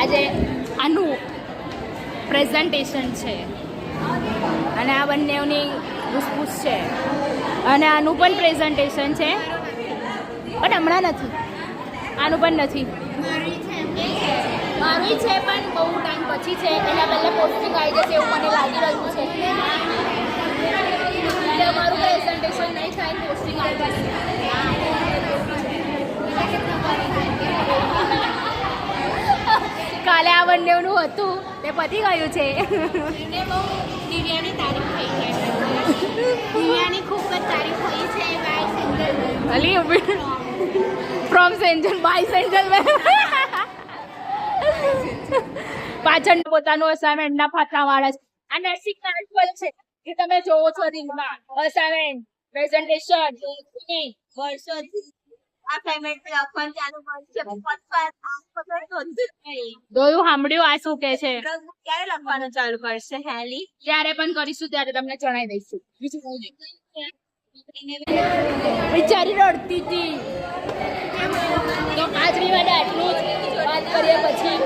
આજે આનું પ્રેઝન્ટેશન છે અને આ બંનેની પૂછપૂછ છે અને આનું પણ પ્રેઝન્ટેશન છે પણ હમણાં નથી, આનું પણ નથી. મારું છે પણ બહુ ટાઈમ પછી છે, એના પહેલાં પોસ્ટિંગ આવી જશે એવું મને લાગી રહ્યું છે. એટલે મારું પ્રેઝન્ટેશન નહીં થાય, પોસ્ટિંગ આવી જશે. કાલે આ બંનેનું હતું તે પતી ગયું છે. દિવ્યાની તારીફ થઈ છે, દિવ્યાની ખૂબ જ તારીફ થઈ છે. અલી ફ્રોમ સેન્જલ બાય સેન્જલ પાછળ પોતાનું અસાઇનમેન્ટના ફાટા વાળા છે. આ નર્સિંગ કાર્ડ છે કે તમે જોવો છો રીલમાં, અસાઇનમેન્ટ પ્રેઝન્ટેશન વર્ષોથી અસાઇનમેન્ટ લખવાનું ચાલુ કરશે. દોયું સાંભળ્યું આ શું કે છે? ક્યારે લખવાનું ચાલુ કરશે હેલી? જ્યારે પણ કરીશું ત્યારે તમને જણાવી દઈશું. બીજું કહું વિચારી રડતી હતી. તો આજ વિવાદ આટલું જ વાત કરીએ પછી